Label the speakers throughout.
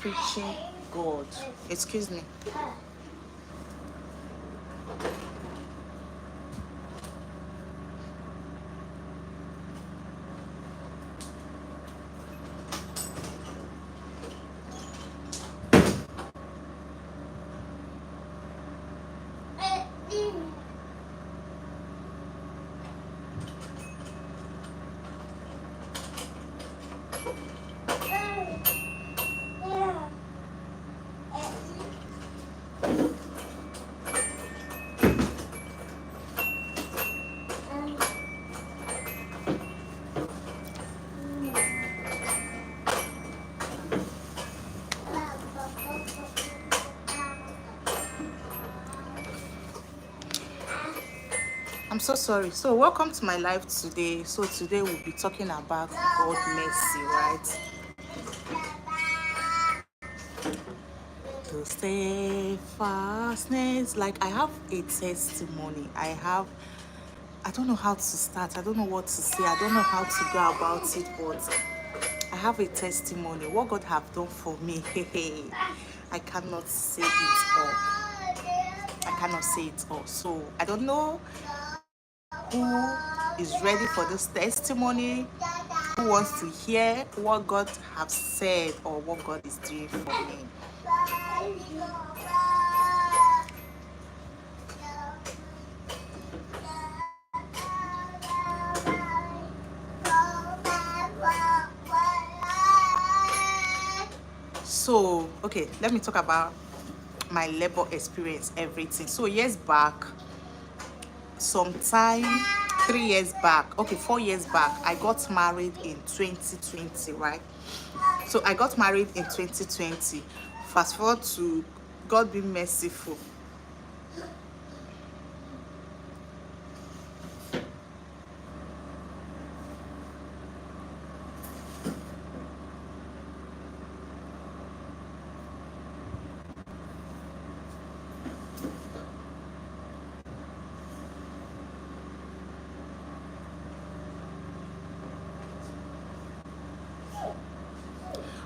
Speaker 1: preaching God. Excuse me. I'm so sorry. So welcome to my live today. So today we'll be talking about God mercy, right? To steadfastness. Like I have a testimony. I don't know how to start. I don't know what to say. I don't know how to go about it, but I have a testimony. What God have done for me. I cannot say it all. I cannot say it all. So I don't know who is ready for this testimony, who wants to hear what God have said or what God is doing for me. So, okay, let me talk about my labor experience, everything. So, years back, sometime 3 years back, okay, 4 years back, I got married in 2020, right? So, I got married in 2020. Fast forward to God be merciful.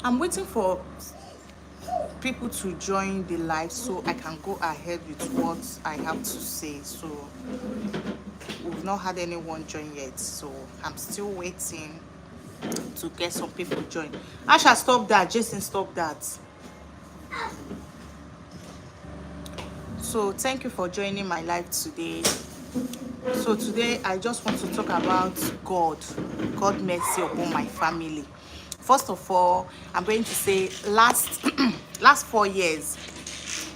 Speaker 1: I'm waiting for people to join the live so I can go ahead with what I have to say. So we've not had anyone join yet, so I'm still waiting to get some people join. Asha, stop that. Jason, stop that. So thank you for joining my live today. So today I just want to talk about God mercy upon my family. First of all, I'm going to say last 4 years,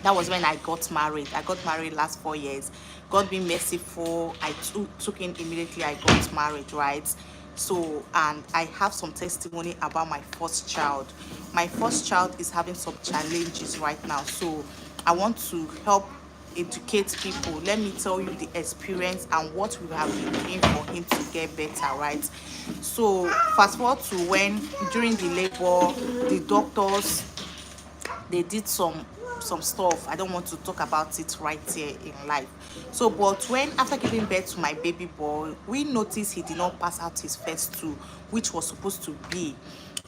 Speaker 1: that was when I got married. I got married last 4 years. God being merciful, I took in immediately. I got married, right? So, and I have some testimony about my first child. My first child is having some challenges right now, so I want to help educate people. Let me tell you the experience and what we have been doing for him to get better, right? So fast forward to when during the labor, the doctors, they did some stuff. I don't want to talk about it right here in life. So but when after giving birth to my baby boy, we noticed he did not pass out his first two, which was supposed to be.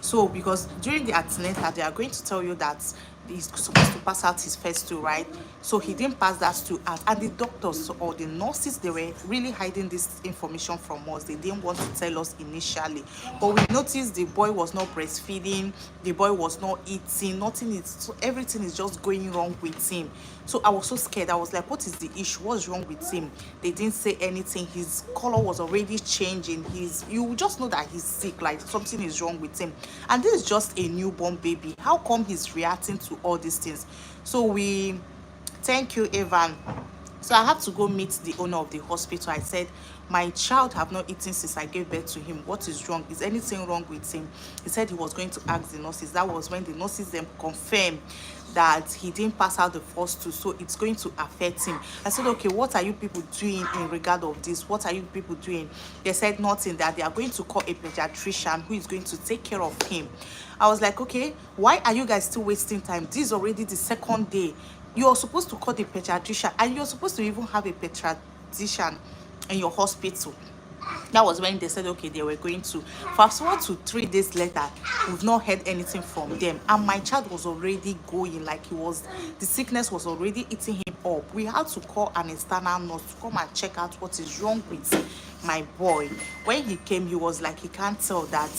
Speaker 1: So because during the antenatal they are going to tell you that he's supposed to pass out his first two, right? So he didn't pass that two out, and the doctors or the nurses, they were really hiding this information from us. They didn't want to tell us initially, but we noticed the boy was not breastfeeding, the boy was not eating, nothing is, so everything is just going wrong with him. So I was so scared. I was like, what is the issue? What's wrong with him? They didn't say anything. His color was already changing. You just know that he's sick, like something is wrong with him. And this is just a newborn baby. How come he's reacting to all these things? So we thank you, Evan. So I had to go meet the owner of the hospital. I said, my child have not eaten since I gave birth to him. What is wrong? Is anything wrong with him? He said he was going to ask the nurses. That was when the nurses then confirmed that he didn't pass out the first two, so it's going to affect him. I said, okay, what are you people doing in regard of this? What are you people doing? They said nothing, that they are going to call a pediatrician who is going to take care of him. I was like, okay, why are you guys still wasting time? This is already the second day. You're supposed to call the pediatrician, and you're supposed to even have a pediatrician in your hospital. That was when they said, okay, they were going to. Fast forward to 3 days later, we've not heard anything from them. And my child was already going, like the sickness was already eating him up. We had to call an external nurse to come and check out what is wrong with my boy. When he came, he was like, he can't tell that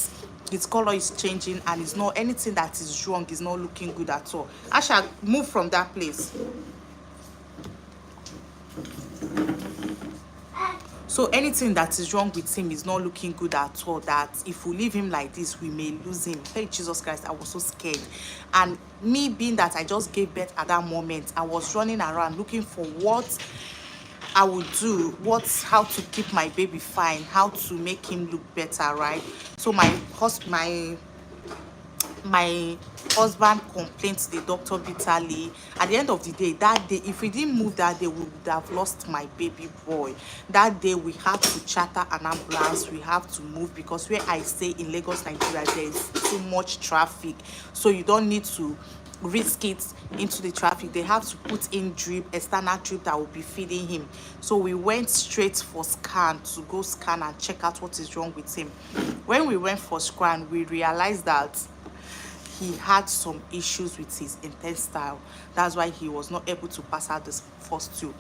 Speaker 1: his color is changing and it's not anything that is wrong, is not looking good at all. I shall move from that place. So anything that is wrong with him is not looking good at all, that if we leave him like this, we may lose him. Hey, Jesus Christ, I was so scared. And me being that I just gave birth at that moment, I was running around looking for what I would do, how to keep my baby fine, how to make him look better, right? So my husband complained to the doctor bitterly. At the end of the day, that day, if we didn't move that day, we would have lost my baby boy. That day we had to charter an ambulance. We have to move because where I stay in Lagos, Nigeria, there is too much traffic, so you don't need to risk it into the traffic. They have to put in drip, external drip that will be feeding him. So we went straight for scan, to go scan and check out what is wrong with him. When we went for scan, we realized that he had some issues with his intestine. That's why he was not able to pass out the first two.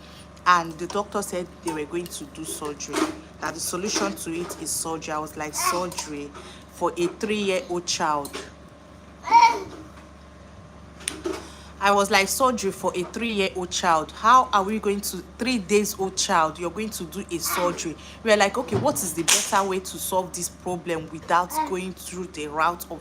Speaker 1: And the doctor said they were going to do surgery, that the solution to it is surgery. I was like, surgery for a 3-year-old child? I was like, surgery for a 3-year-old child? How are we going to, 3 days old child, you're going to do a surgery? We are like, okay, what is the better way to solve this problem without going through the route of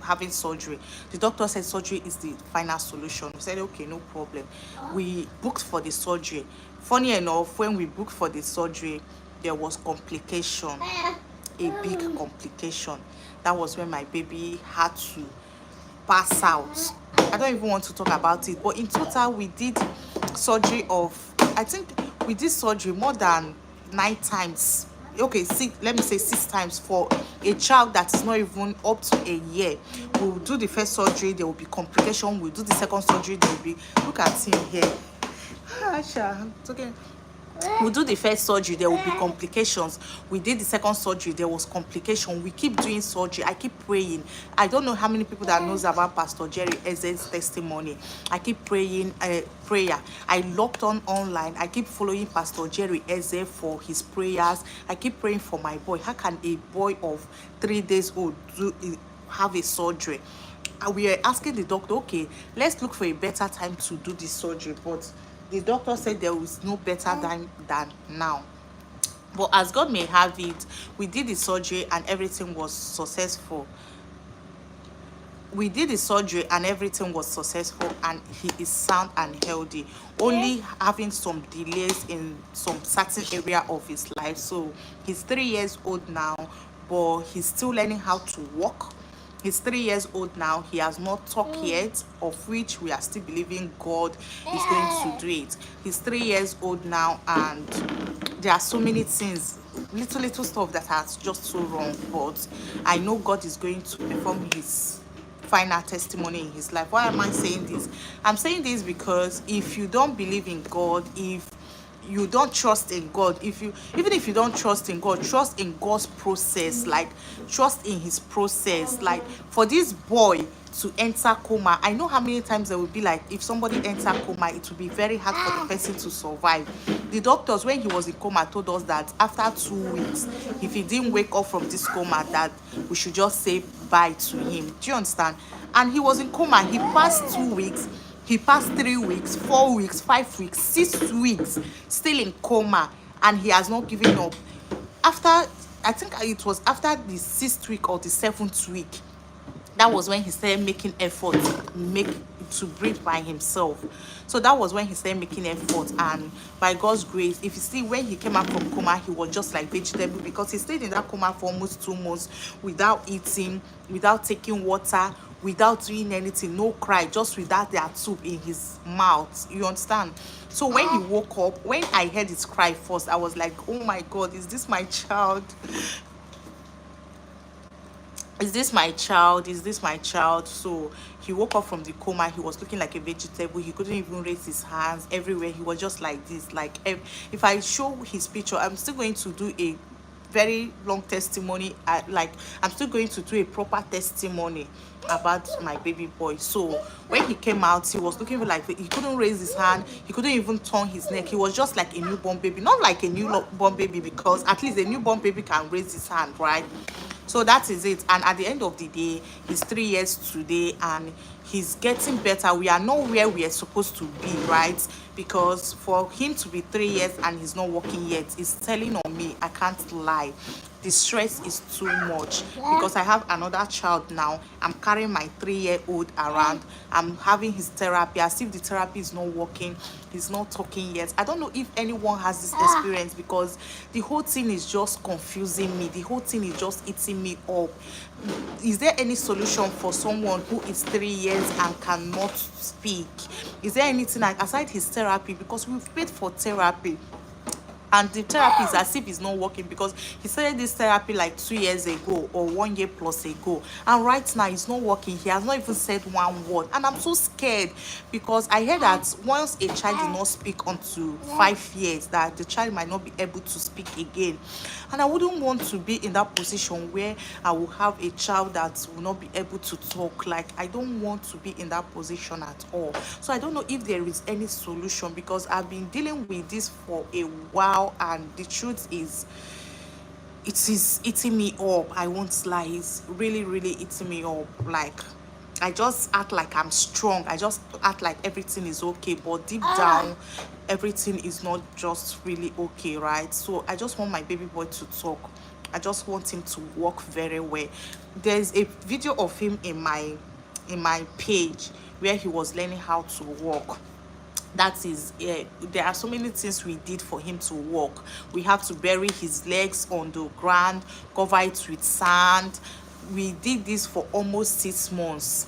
Speaker 1: having surgery? The doctor said surgery is the final solution. We said, okay, no problem. We booked for the surgery. Funny enough, when we booked for the surgery, there was complication, a big complication. That was when my baby had to pass out. I don't even want to talk about it, but in total we did surgery of, I think we did surgery more than 9 times. Okay, let me say 6 times for a child that is not even up to a year. We'll do the first surgery, there will be complication. We'll do the second surgery, there will be, look at him here. Asha, it's okay. We do the first surgery, there will be complications. We did the second surgery, there was complication. We keep doing surgery. I keep praying. I don't know how many people that knows about Pastor Jerry Eze's testimony. I keep praying prayer. I logged on online. I keep following Pastor Jerry Eze for his prayers. I keep praying for my boy. How can a boy of 3 days old have a surgery? We are asking the doctor, okay, let's look for a better time to do this surgery, but the doctor said there was no better time than now. But as God may have it, we did the surgery and everything was successful. We did the surgery and everything was successful, and he is sound and healthy, only having some delays in some certain area of his life. So he's 3 years old now, but he's still learning how to walk. He's 3 years old now. He has not talked yet, of which we are still believing God is going to do it. He's 3 years old now, and there are so many things, little stuff that are just so wrong, but I know God is going to perform his final testimony in his life. Why am I saying this? I'm saying this because if you don't believe in God, if you don't trust in God, even if you don't trust in God, trust in God's process, like trust in his process. Like for this boy to enter coma, I know how many times there will be like, if somebody enter coma, it will be very hard for the person to survive. The doctors, when he was in coma, told us that after 2 weeks, if he didn't wake up from this coma, that we should just say bye to him. Do you understand? And he was in coma. He passed 2 weeks, he passed 3 weeks, 4 weeks, 5 weeks, 6 weeks, still in coma, and he has not given up. After, I think it was after the 6th week or the 7th week, that was when he started making effort to breathe by himself. So that was when he started making effort, and by God's grace, if you see, when he came out from coma, he was just like vegetable, because he stayed in that coma for almost 2 months without eating, without taking water, without doing anything, no cry, just without their tube in his mouth. You understand? So when he woke up, when I heard his cry first, I was like, oh my God, is this my child? Is this my child? Is this my child? So he woke up from the coma. He was looking like a vegetable. He couldn't even raise his hands. Everywhere he was just like this. Like, if I show his picture, I'm still going to do a very long testimony. I'm still going to do a proper testimony about my baby boy. So when he came out, he was looking like he couldn't raise his hand, he couldn't even turn his neck. He was just like a newborn baby, not like a newborn baby, because at least a newborn baby can raise his hand, right? So that is it. And at the end of the day, he's 3 years today, and he's getting better. We are not where we are supposed to be, right? Because for him to be 3 years and he's not working yet, it's telling on me. I can't lie, the stress is too much, because I have another child now. I'm carrying my 3-year-old around. I'm having his therapy, as if the therapy is not working. He's not talking yet. I don't know if anyone has this experience, because the whole thing is just confusing me. The whole thing is just eating me up. Is there any solution for someone who is 3 years and cannot speak? Is there anything like, aside his therapy, because we've paid for therapy, and the therapy is as if it's not working, because he started this therapy like 2 years ago or 1 year plus ago, and right now it's not working. He has not even said one word, and I'm so scared, because I heard that once a child did not speak until 5 years, that the child might not be able to speak again. And I wouldn't want to be in that position where I will have a child that will not be able to talk. Like, I don't want to be in that position at all. So I don't know if there is any solution, because I've been dealing with this for a while, and the truth is, it is eating me up. I won't lie, it's really, really eating me up. Like, I just act like I'm strong, I just act like everything is okay, but deep down everything is not just really okay, right? So I just want my baby boy to talk. I just want him to walk very well. There's a video of him in my page where he was learning how to walk. That is, there are so many things we did for him to walk. We have to bury his legs on the ground, cover it with sand. We did this for almost 6 months.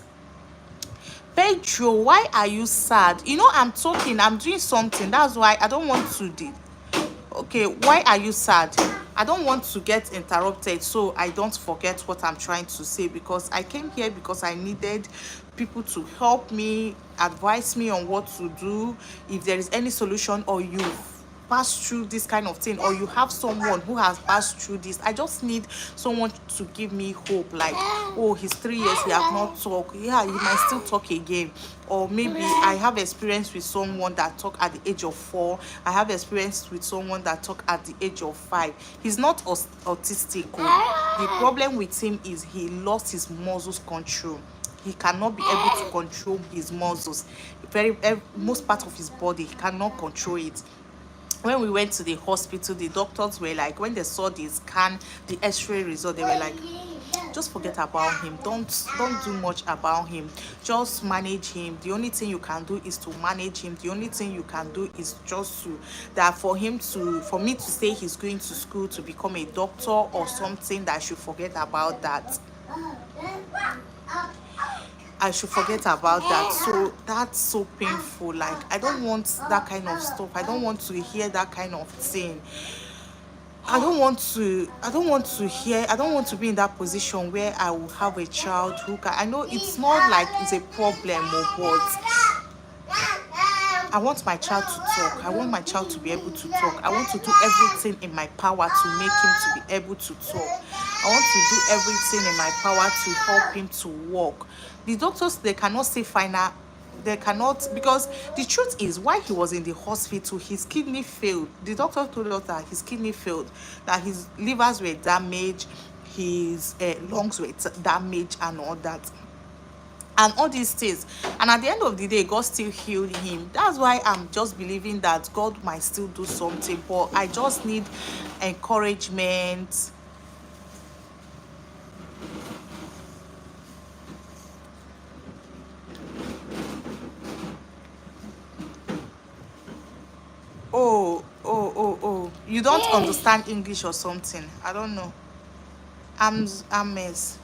Speaker 1: Pedro, why are you sad? You know, I'm talking, I'm doing something. That's why I don't want to do. Okay, why are you sad? I don't want to get interrupted, so I don't forget what I'm trying to say, because I came here because I needed people to help me, advise me on what to do. If there is any solution, or you've passed through this kind of thing, or you have someone who has passed through this, I just need someone to give me hope. Like, oh, he's 3 years, he has not talked. Yeah, he might still talk again. Or maybe I have experience with someone that talk at the age of 4. I have experience with someone that talk at the age of 5. He's not autistic. The problem with him is he lost his muscles control. He cannot be able to control his muscles. Most part of his body, he cannot control it. When we went to the hospital, the doctors were like, when they saw the scan, the x-ray result, they were like, just forget about him, don't do much about him, just manage him. The only thing you can do is to manage him. The only thing you can do is just to, that for me to say he's going to school to become a doctor or something, that I should forget about that. I should forget about that. So that's so painful. Like, I don't want that kind of stuff. I don't want to hear that kind of thing. I don't want to be in that position where I will have a child who can, I know it's not like it's a problem, but I want my child to talk. I want my child to be able to talk. I want to do everything in my power to make him to be able to talk. I want to do everything in my power to help him to walk. The doctors, they cannot say final. They cannot, because the truth is, while he was in the hospital, his kidney failed. The doctor told us that his kidney failed, that his livers were damaged, his lungs were damaged, and all that. And all these things, and at the end of the day, God still healed him. That's why I'm just believing that God might still do something, but I just need encouragement. Oh, you don't understand English or something? I don't know. I'm mess.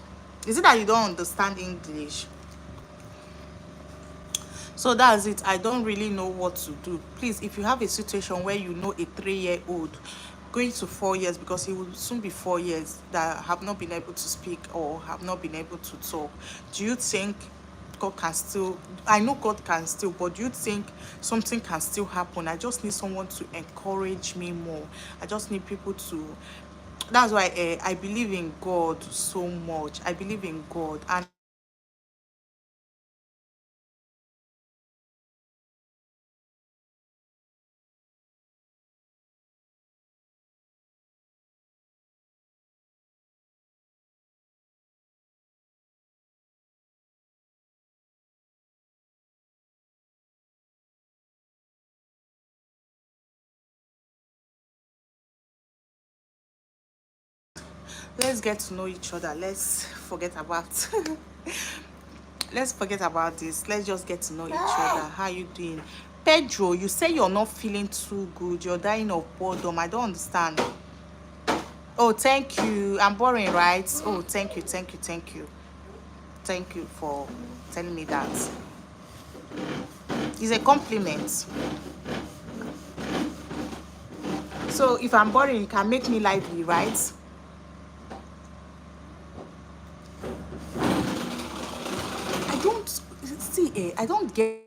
Speaker 1: Is it that you don't understand English? So that's it. I don't really know what to do. Please, if you have a situation where you know a 3-year-old going to 4 years, because he will soon be 4 years, that have not been able to speak or have not been able to talk, do you think God can still, I know God can still, but do you think something can still happen? I just need someone to encourage me more. I just need people to That's why I believe in God so much. I believe in God. And let's get to know each other. Let's forget about let's forget about this. Let's just get to know each other. How you doing? Pedro, you say you're not feeling too good. You're dying of boredom. I don't understand. Oh, thank you. I'm boring, right? Oh, thank you, thank you, thank you. Thank you for telling me that. It's a compliment. So if I'm boring, you can make me lively, right? I don't see, I don't get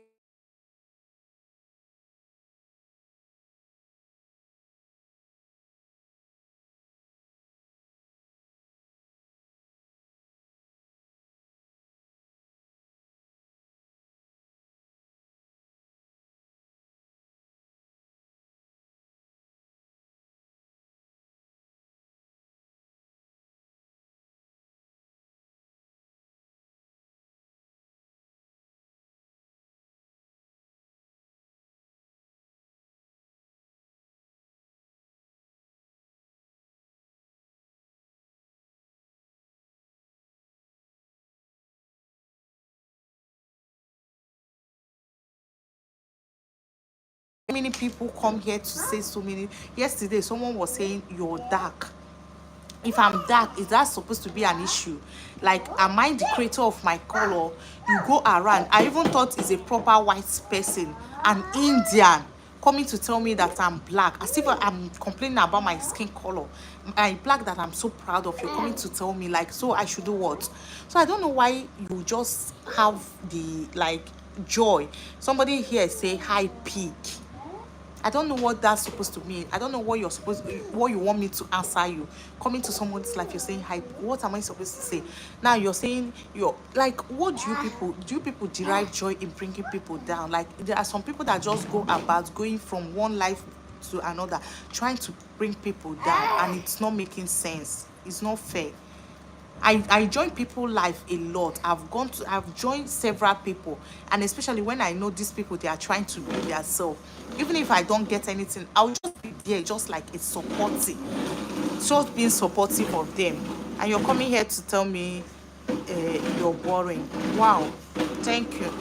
Speaker 1: many people come here to say so many. Yesterday, someone was saying you're dark. If I'm dark, is that supposed to be an issue? Like, am I the creator of my color? You go around. I even thought it's a proper white person, an Indian, coming to tell me that I'm black, as if I'm complaining about my skin color. My black that I'm so proud of, you're coming to tell me, like, so I should do what? So I don't know why you just have the like joy. Somebody here say high peak. I don't know what that's supposed to mean. I don't know what what you want me to answer you. Coming to someone's life, you're saying hi. What am I supposed to say? Now you're saying you're like, what do you people derive joy in bringing people down? Like, there are some people that just go about going from one life to another, trying to bring people down, and it's not making sense. It's not fair. I join people life a lot. I've joined several people, and especially when I know these people, they are trying to be themselves. Even if I don't get anything, I'll just be there, just like a supportive, just being supportive of them. And you're coming here to tell me you're boring. Wow, thank you.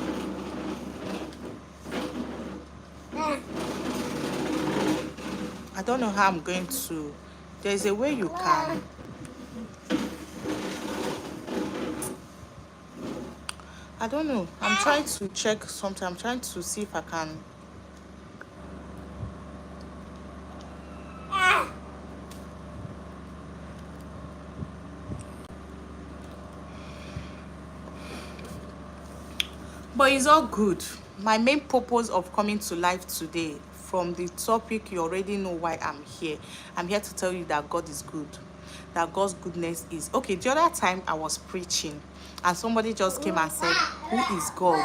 Speaker 1: I don't know how I'm going to. There's a way you can. I don't know. I'm trying to check something. I'm trying to see if I can. But it's all good. My main purpose of coming to life today, from the topic, you already know why I'm here. I'm here to tell you that God is good. That God's goodness is okay. The other time I was preaching, and somebody just came and said, "Who is God?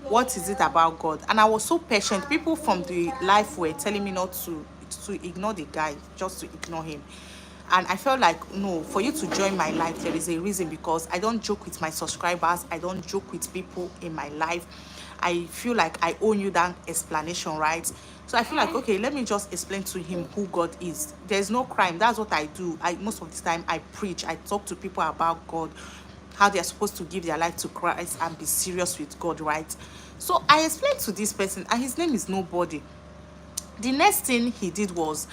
Speaker 1: What is it about God?" And I was so patient. People from the life were telling me not to ignore the guy, just to ignore him. And I felt like, no, for you to join my life, there is a reason, because I don't joke with my subscribers. I don't joke with people in my life. I feel like I owe you that explanation, right? So I feel like, okay, let me just explain to him who God is. There's no crime. That's what I do. Most of the time I preach. I talk to people about God, how they are supposed to give their life to Christ and be serious with God, right? So I explained to this person, and his name is Nobody. The next thing he did was,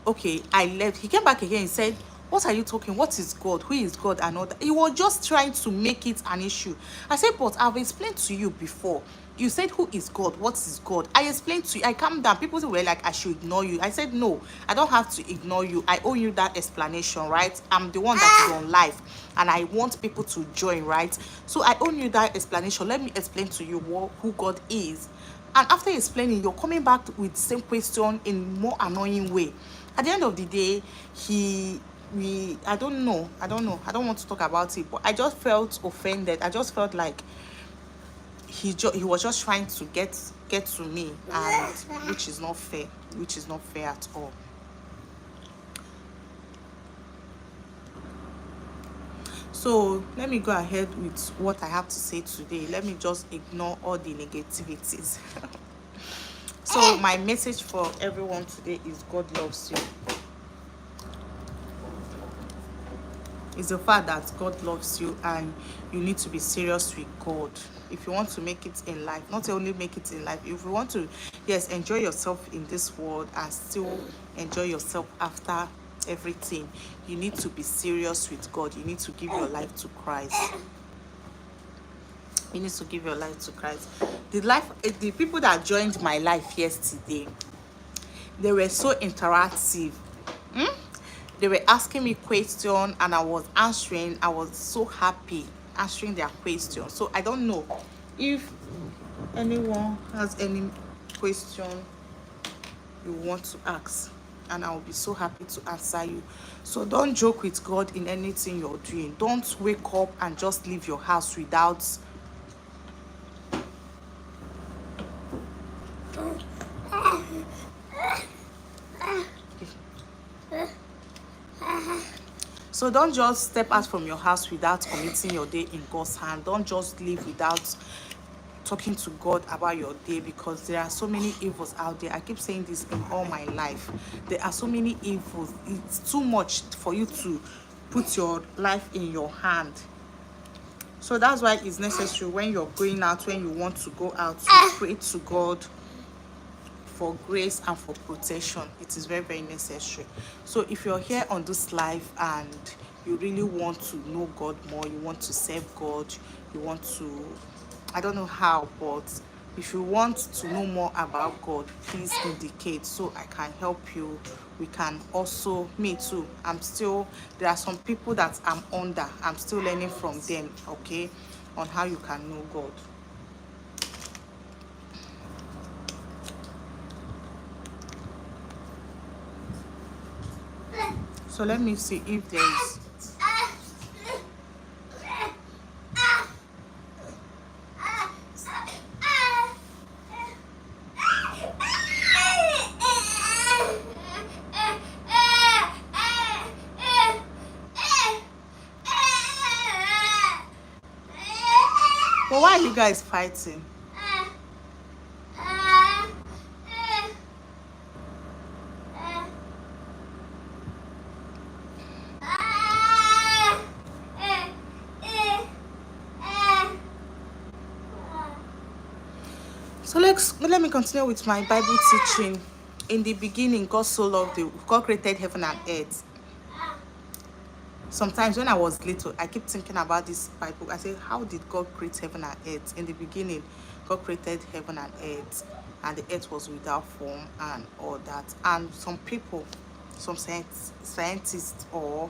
Speaker 1: okay, I left. He came back again. He said, "What are you talking? What is God? Who is God?" And all that. He was just trying to make it an issue. I said, "But I've explained to you before. You said, who is God? What is God?" I explained to you. I calmed down. People were like, I should ignore you. I said, no, I don't have to ignore you. I owe you that explanation, right? I'm the one that is on live, and I want people to join, right? So I owe you that explanation. Let me explain to you who God is. And after explaining, you're coming back with the same question in more annoying way. At the end of the day, he I don't want to talk about it, but I just felt offended. I just felt like he was just trying to get to me, and which is not fair, which is not fair at all. So let me go ahead with what I have to say today. Let me just ignore all the negativities. So my message for everyone today is God loves you. It's the fact that God loves you, and you need to be serious with God if you want to make it in life. Not only make it in life, if you want to, yes, enjoy yourself in this world and still enjoy yourself after everything, you need to be serious with God. You need to give your life to Christ. You need to give your life to Christ. The people that joined my life yesterday, they were so interactive. They were asking me questions and I was answering. I was so happy answering their questions. So I don't know if anyone has any question you want to ask, and I will be so happy to answer you. So don't joke with God in anything you're doing. Don't wake up and just leave your house without So don't just step out from your house without committing your day in God's hand. Don't just leave without talking to God about your day, because there are so many evils out there. I keep saying this in all my life. There are so many evils. It's too much for you to put your life in your hand. So that's why it's necessary when you're going out, when you want to go out, to pray to God for grace and for protection. It is very, very necessary. So if you're here on this life and you really want to know God more, you want to serve God, you want to, I don't know how, but if you want to know more about God, please indicate so I can help you. We can also, me too, there are some people that I'm still learning from them, okay, on how you can know God. So let me see if there is. But why are you guys fighting? So let me continue with my Bible teaching. In the beginning, God created heaven and earth. Sometimes when I was little, I keep thinking about this Bible. I say, how did God create heaven and earth? In the beginning, God created heaven and earth, and the earth was without form and all that. And some people, some scientists, or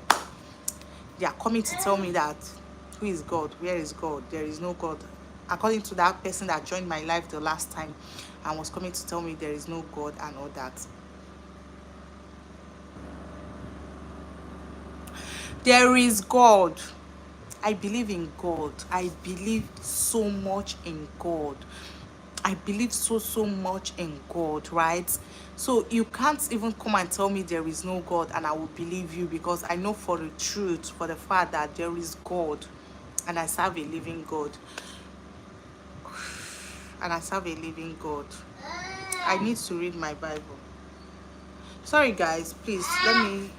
Speaker 1: they are coming to tell me that, who is God? Where is God? There is no God. According to that person that joined my life the last time and was coming to tell me there is no God and all that. There is God. I believe in God. I believe so much in God. I believe so much in God, right? So you can't even come and tell me there is no God and I will believe you, because I know for the truth, for the fact that there is God, and I serve a living God. And I serve a living God. I need to read my Bible. Sorry guys, please let me.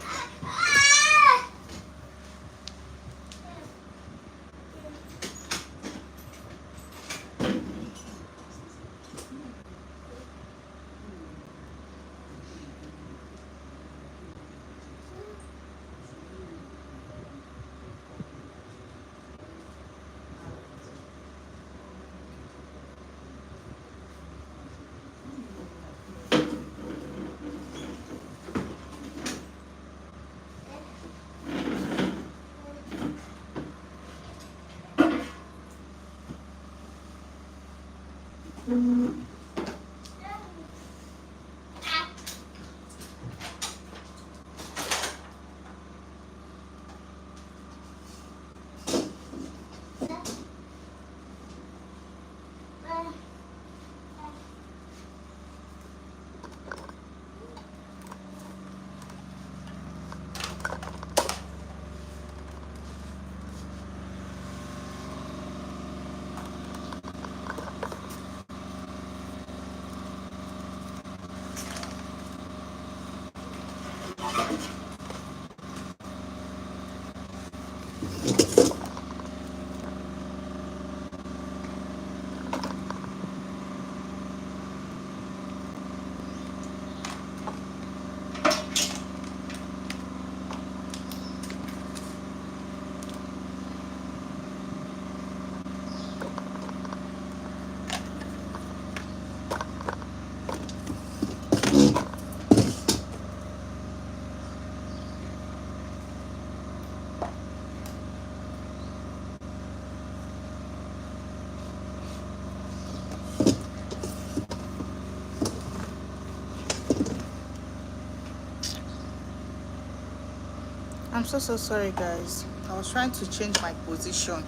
Speaker 1: I'm so sorry, guys. I was trying to change my position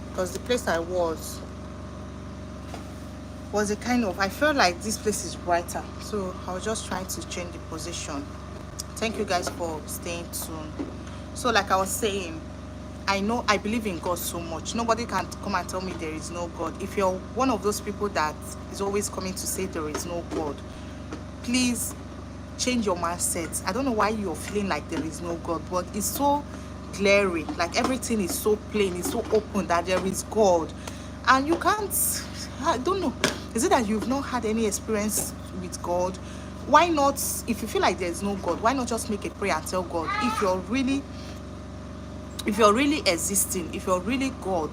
Speaker 1: because the place I was a kind of, I felt like this place is brighter, so I was just trying to change the position. Thank you guys for staying tuned. So like I was saying, I believe in God so much. Nobody can come and tell me there is no God. If you're one of those people that is always coming to say there is no God, please change your mindset. I don't know why you're feeling like there is no God, but it's so glaring, like everything is so plain, it's so open that there is God. And you can't, I don't know, is it that you've not had any experience with God? Why not, if you feel like there's no God, why not just make a prayer and tell God, if you're really existing, if you're really God,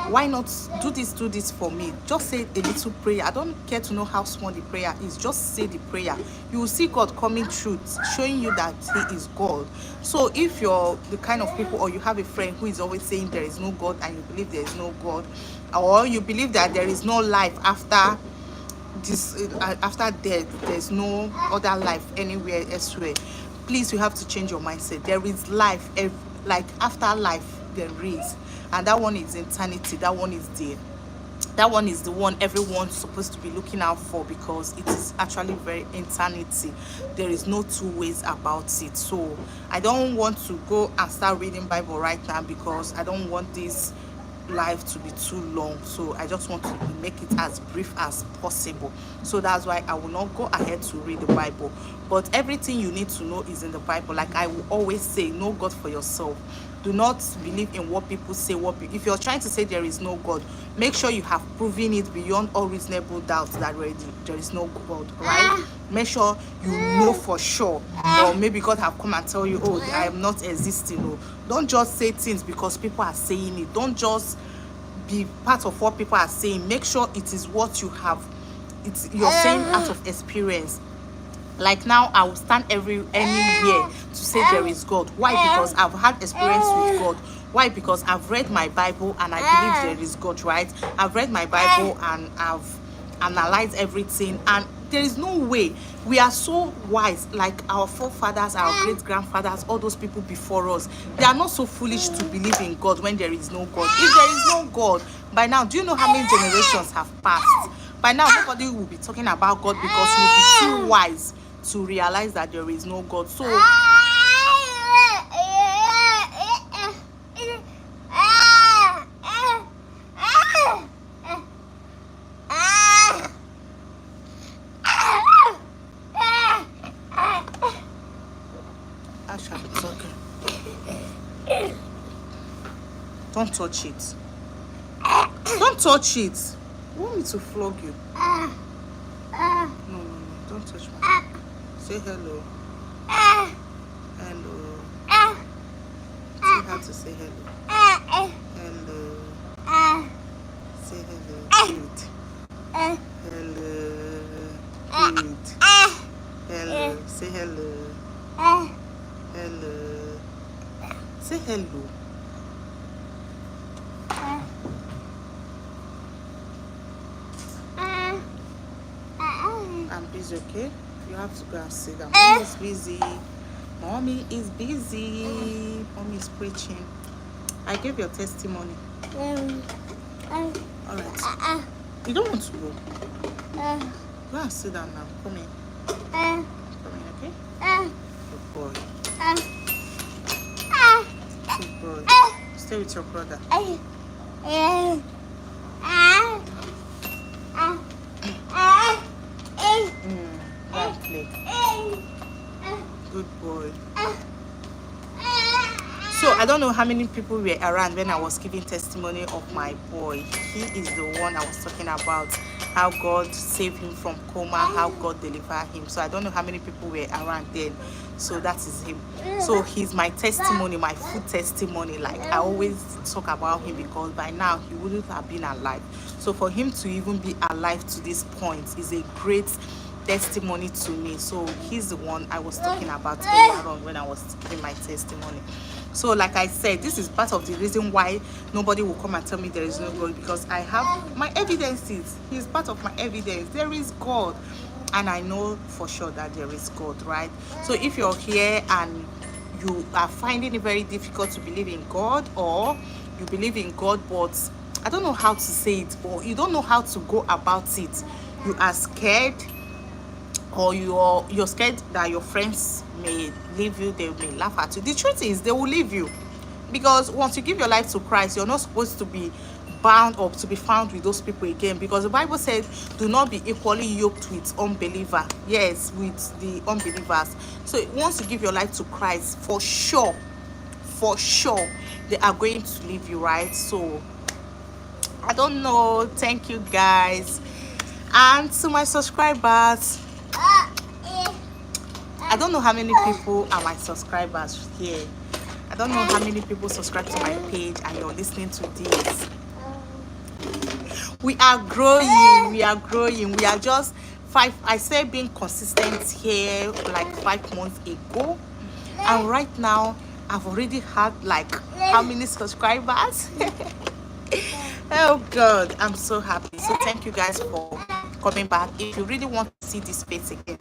Speaker 1: why not do this for me? Just say a little prayer. I don't care to know how small the prayer is, just say the prayer. You will see God coming through, showing you that he is God. So if you're the kind of people, or you have a friend who is always saying there is no God, and you believe there is no God, or you believe that there is no life after this, after death, there's no other life anywhere elsewhere, please, you have to change your mindset. There is life, like after life there is, and that one is eternity. That one is the one everyone's supposed to be looking out for, because it is actually very eternity. There is no two ways about it. So I don't want to go and start reading Bible right now, because I don't want this life to be too long. So I just want to make it as brief as possible. So that's why I will not go ahead to read the Bible, but everything you need to know is in the Bible. Like I will always say, know God for yourself. Do not believe in what people say. If you're trying to say there is no God, make sure you have proven it beyond all reasonable doubt that there is no God, right? Make sure you know for sure. Or maybe God have come and tell you, oh, I am not existing. No, don't just say things because people are saying it. Don't just be part of what people are saying. Make sure it is what you have. You're saying out of experience. Like now, I will stand anywhere to say there is God. Why? Because I've had experience with God. Why? Because I've read my Bible and I believe there is God, right? I've read my Bible and I've analyzed everything, and there is no way. We are so wise, like our forefathers, our great-grandfathers, all those people before us. They are not so foolish to believe in God when there is no God. If there is no God, by now, do you know how many generations have passed? By now, nobody will be talking about God, because we'll be too wise to realize that there is no God. So Asha, it's okay. Don't touch it. Don't touch it. You want me to flog you? No, don't touch my. Say hello. Hello. See how to say hello. Hello. Say hello. Cute. Hello. Cute. Hello. Say hello. Hello. Say hello. I'm busy, okay? You have to go and sit down. Mommy is busy. Mommy is busy. Mommy is preaching. I gave your testimony. Alright. You don't want to go. Go and sit down now. Come in. Come in, okay? Good boy. Good boy. Stay with your brother. Don't play. Good boy. So I don't know how many people were around when I was giving testimony of my boy. He is the one I was talking about, how God saved him from coma, how God delivered him. So I don't know how many people were around then. So that is him. So he's my testimony, my full testimony. Like I always talk about him, because by now he wouldn't have been alive. So for him to even be alive to this point is a great testimony to me. So he's the one I was talking about earlier on when I was giving my testimony. So like I said, this is part of the reason why nobody will come and tell me there is no God, because I have my evidences. He's part of my evidence. There is God, and I know for sure that there is God, right? So if you're here and you are finding it very difficult to believe in God, or you believe in God but I don't know how to say it, or you don't know how to go about it. You are scared, or you're scared that your friends may leave you, they may laugh at you. The truth is they will leave you, because once you give your life to Christ, you're not supposed to be bound up to be found with those people again, because the Bible said do not be equally yoked with unbeliever. Yes, with the unbelievers. So once you give your life to Christ, for sure they are going to leave you, right? So I don't know. Thank you guys. And to my subscribers, I don't know how many people are my subscribers here. I don't know how many people subscribe to my page and you're listening to this. We are growing. We are just I said being consistent here like 5 months ago, and right now I've already had like how many subscribers? Oh God, I'm so happy. So thank you guys for coming back. If you really want to see this face again,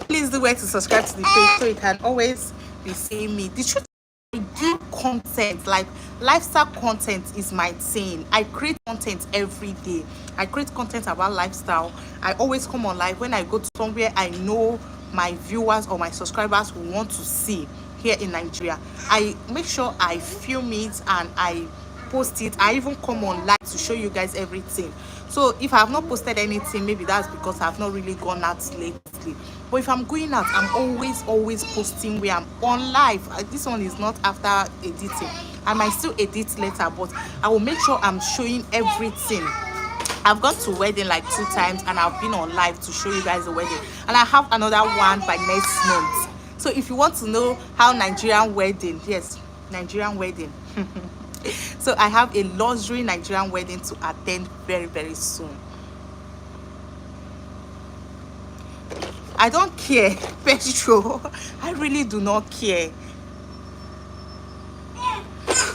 Speaker 1: please do wait to subscribe to the page so you can always be seeing me. The truth, I do content, like lifestyle content is my thing. I create content every day. I create content about lifestyle. I always come on live when I go to somewhere I know my viewers or my subscribers will want to see here in Nigeria. I make sure I film it and I post it. I even come on live to show you guys everything. So if I have not posted anything, maybe that's because I've not really gone out lately. But if I'm going out, I'm always posting where I'm on live. This one is not after editing. I might still edit later, but I will make sure I'm showing everything. I've gone to wedding like 2 times and I've been on live to show you guys the wedding, and I have another one by next month. So if you want to know how Nigerian wedding, yes, Nigerian wedding. So I have a luxury Nigerian wedding to attend very soon. I don't care, Petro. I really do not care.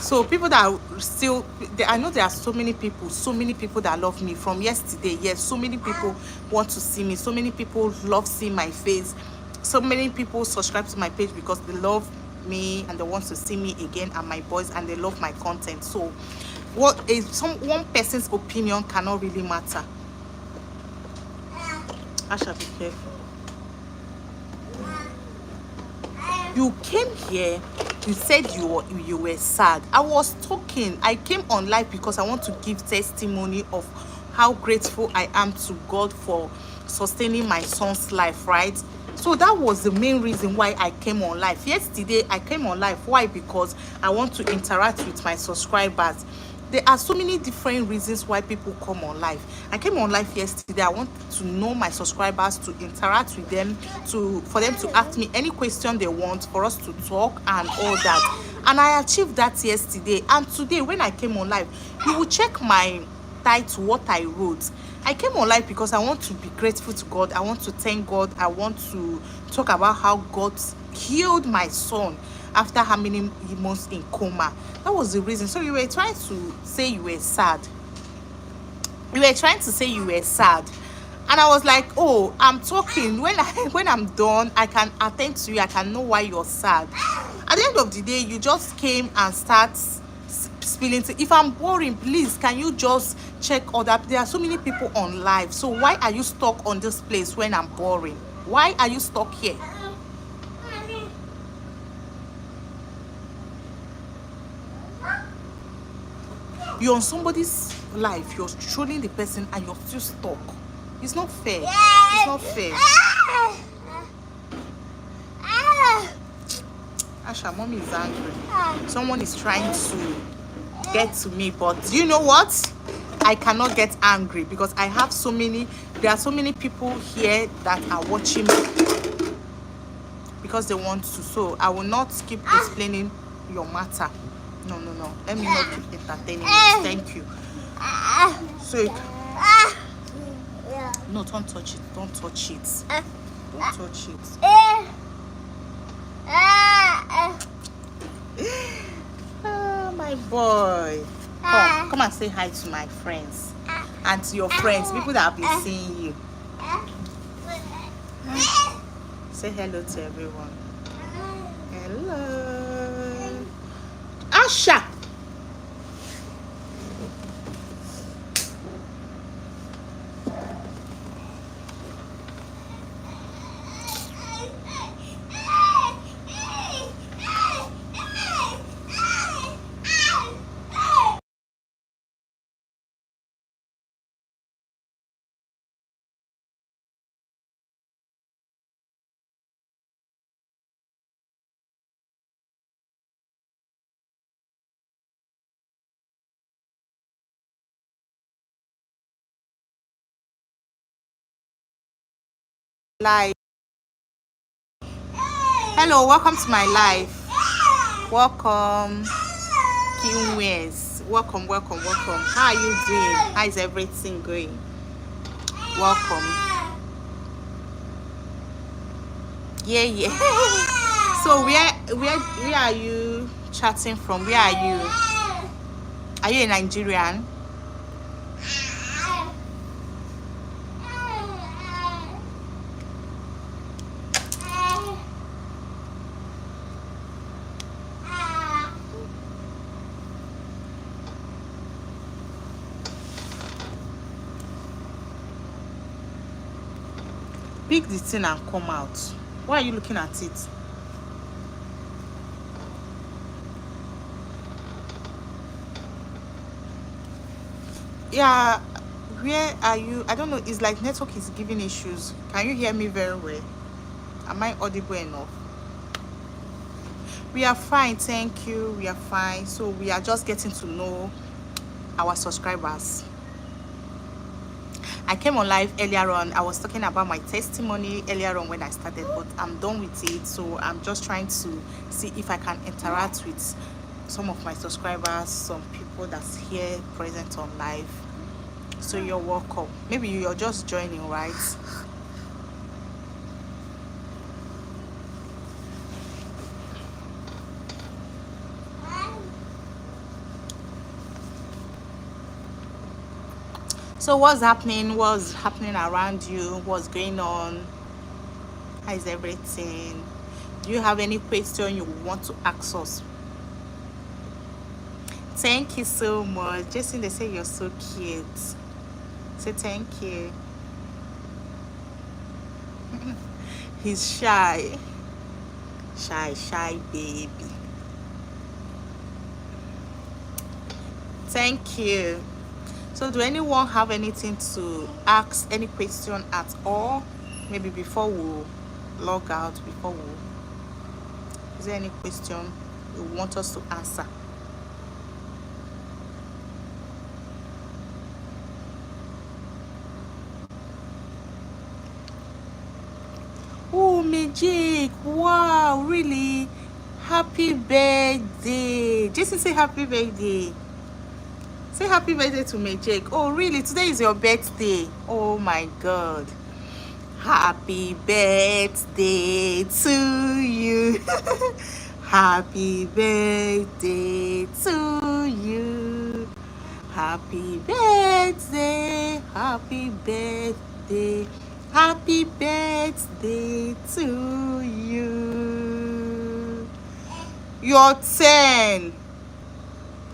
Speaker 1: So people that are still, I know there are so many people that love me from yesterday. Yes, so many people want to see me. So many people love seeing my face. So many people subscribe to my page because they love me and they want to see me again and my voice, and they love my content. So what is one person's opinion cannot really matter. I shall be careful. You came here, you said you were sad. I was talking. I came on live because I want to give testimony of how grateful I am to God for sustaining my son's life, right? So that was the main reason why I came on live. Yesterday I came on live. Why? Because I want to interact with my subscribers. There are so many different reasons why people come on live. I came on live yesterday. I want to know my subscribers, to interact with them, for them to ask me any question they want, for us to talk and all that. And I achieved that yesterday. And today when I came on live, you will check my title, what I wrote. I came on live because I want to be grateful to God. I want to thank God. I want to talk about how God healed my son after how many months in coma. That was the reason. So you were trying to say you were sad. You were trying to say you were sad. And I was like, oh, I'm talking. When I'm done, I can attend to you. I can know why you're sad. At the end of the day, you just came and start spilling. If I'm boring, please, can you just check other? There are so many people on live. So why are you stuck on this place when I'm boring? Why are you stuck here? You're on somebody's life, you're trolling the person and you're still stuck. It's not fair. It's not fair. Asha, mommy is angry. Someone is trying to get to me, but you know what? I cannot get angry because I have so many, there are so many people here that are watching me because they want to. So I will not keep explaining your matter. No. Let me not keep entertaining you. Thank you. So no, don't touch it. Don't touch it. Don't touch it. Oh, my boy. Come and say hi to my friends and to your friends, people that have been seeing you. Say hello to everyone. Hello. Asha. Live. Hello, welcome to my life. Welcome, Kim West. Welcome, welcome, welcome. How are you doing? How is everything going? Welcome. Yeah, yeah. So where are you chatting from? Where are you? Are you a Nigerian? Pick the thing and come out. Why are you looking at it? Yeah, where are you? I don't know. It's like network is giving issues. Can you hear me very well? Am I audible enough? We are fine, thank you. We are fine. So we are just getting to know our subscribers. I came on live earlier on. I was talking about my testimony earlier on when I started, but I'm done with it. So I'm just trying to see if I can interact with some of my subscribers, some people that's here present on live. So you're welcome. Maybe you're just joining, right? So what's happening? What's happening around you? What's going on? How is everything? Do you have any question you want to ask us? Thank you so much. Jason, they say you're so cute. Say thank you. He's shy. Shy baby. Thank you. So do anyone have anything to ask, any question at all? Maybe before we log out, is there any question you want us to answer? Oh, Magic, wow, really? Happy birthday. Jason, say happy birthday. Say happy birthday to Magic. Oh, really? Today is your birthday. Oh my God. Happy birthday to you. Happy birthday to you. Happy birthday. Happy birthday. Happy birthday to you. You're 10.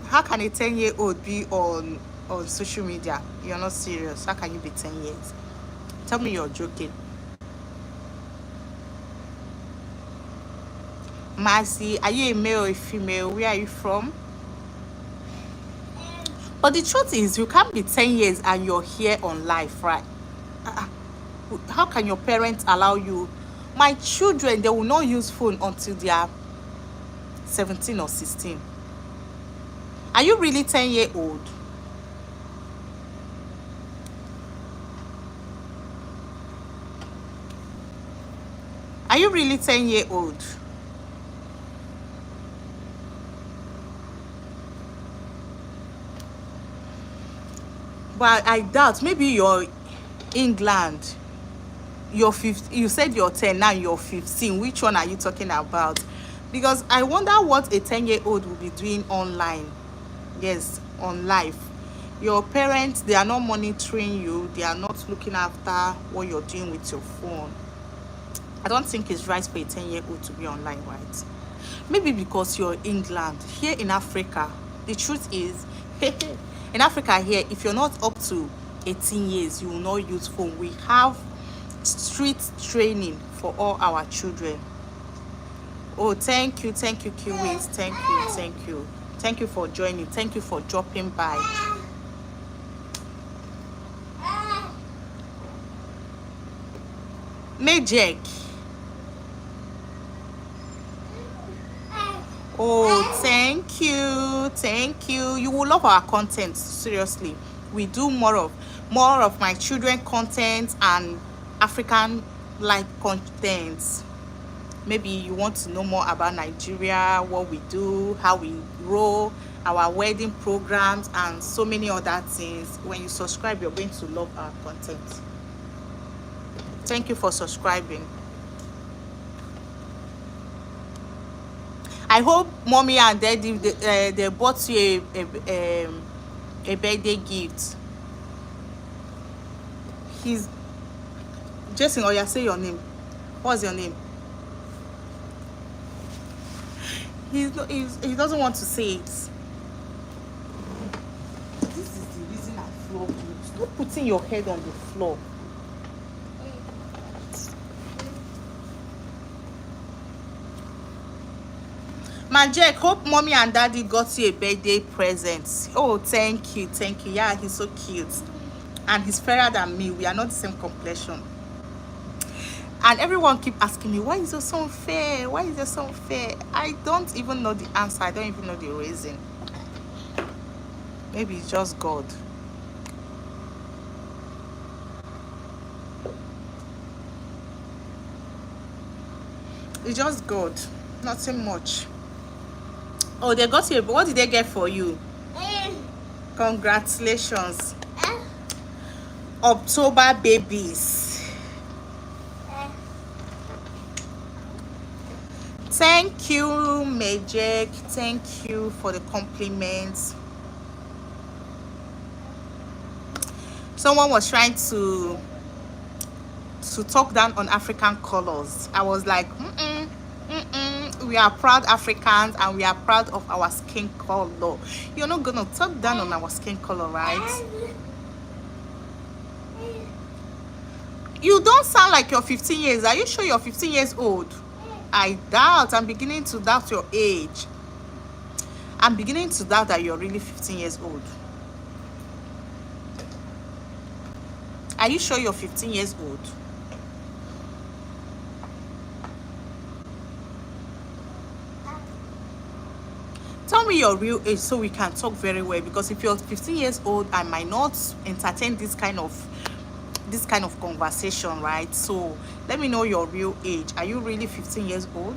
Speaker 1: How can a 10-year-old be on social media? You're not serious. How can you be 10 years? Tell me you're joking. Mercy, are you a male or a female? Where are you from? But the truth is, you can't be 10 years and you're here on life, right? How can your parents allow you? My children, they will not use phone until they are 17 or 16. Are you really 10-year-old? Are you really 10-year-old? But I doubt. Maybe you're England. You're 15. You said you're 10, now you're 15. Which one are you talking about? Because I wonder what a 10-year-old will be doing online. Yes, on live. Your parents, they are not monitoring you. They are not looking after what you're doing with your phone. I don't think it's right for a 10-year-old to be online, right? Maybe because you're England. Here in Africa, the truth is, in Africa here, if you're not up to 18 years, you will not use phone. We have street training for all our children. Oh, thank you, Kiwis. Thank you for joining. Thank you for dropping by. Majek. Oh, thank you. You will love our content. Seriously, we do more of my children content and African life content. Maybe you want to know more about Nigeria, what we do, how we roll, our wedding programs, and so many other things. When you subscribe, you're going to love our content. Thank you for subscribing. I hope mommy and daddy they bought you a birthday gift. He's Jason. Oh, yeah, say your name. What's your name? He doesn't want to say it. This is the reason I flog you. Stop putting your head on the floor. Majek, hope mommy and daddy got you a birthday present. Oh, thank you. Yeah, he's so cute. And he's fairer than me. We are not the same complexion. And everyone keep asking me, why is your son fair? Why is your son fair? I don't even know the answer. I don't even know the reason. Maybe it's just God. It's just God. Nothing much. Oh, they got you. What did they get for you? Congratulations. October babies. Thank you, Majek. Thank you for the compliments. Someone was trying to talk down on African colors. I was like, we are proud Africans and we are proud of our skin color. You're not gonna talk down on our skin color, right? You don't sound like you're 15 years. Are you sure you're 15 years old? I doubt. I'm beginning to doubt your age. I'm beginning to doubt that you're really 15 years old. Are you sure you're 15 years old? Tell me your real age so we can talk very well, because if you're 15 years old, I might not entertain this kind of conversation, right? So let me know your real age. Are you really 15 years old?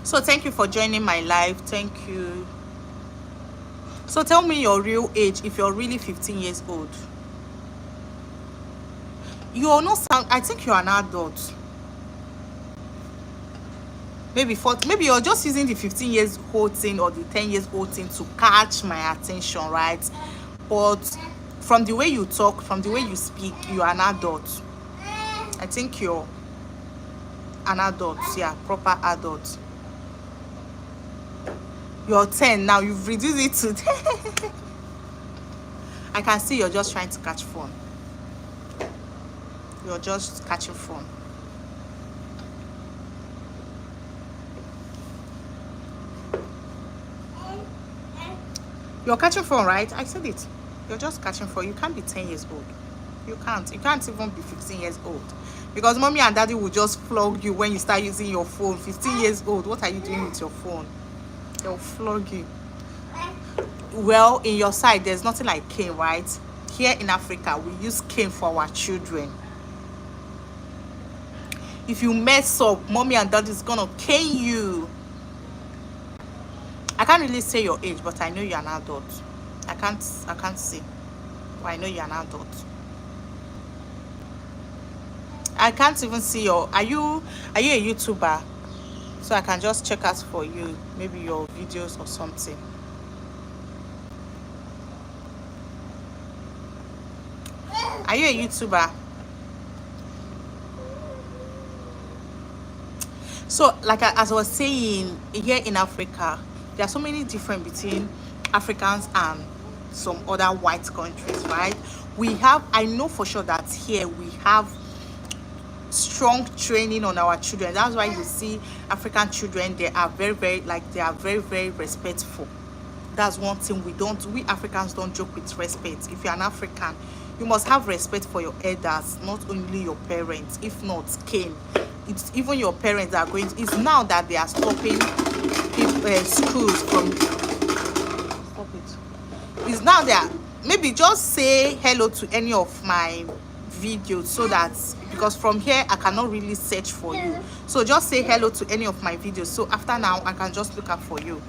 Speaker 1: So thank you for joining my live. Thank you. So tell me your real age if you're really 15 years old. You're not sound. I think you're an adult. Maybe you're just using the 15 years old thing or the 10 years old thing to catch my attention, right? But from the way you talk, from the way you speak, you're an adult. I think you're an adult. Yeah, proper adult. You're 10 now. You've reduced it to 10. I can see you're just trying to catch phone. You're just catching phone. You're catching phone, right? I said it. You're just catching phone. You can't be 10 years old. You can't even be 15 years old, because mommy and daddy will just flog you when you start using your phone. 15 years old, what are you doing with your phone? They'll flog you. Well, in your side there's nothing like cane, right? Here in Africa we use cane for our children. If you mess up, mommy and daddy is gonna cane you. I can't really say your age, but I know you're an adult. I can't say, but I know you're an adult. I can't even see your. Are you a YouTuber? so I can just check out for you, maybe your videos or something. Are you a YouTuber? So like as I was saying, here in Africa there are so many different between Africans and some other white countries, right? We have, I know for sure that here we have strong training on our children. That's why you see African children, they are very like, they are very respectful. That's one thing we Africans don't joke with respect. If you're an African, you must have respect for your elders, not only your parents. If not, Cain, it's even your parents that are going to, it's now that they are stopping schools from, stop it, it's now that, maybe just say hello to any of my videos, so that, because from here I cannot really search for you, so just say hello to any of my videos, so after now I can just look up for you.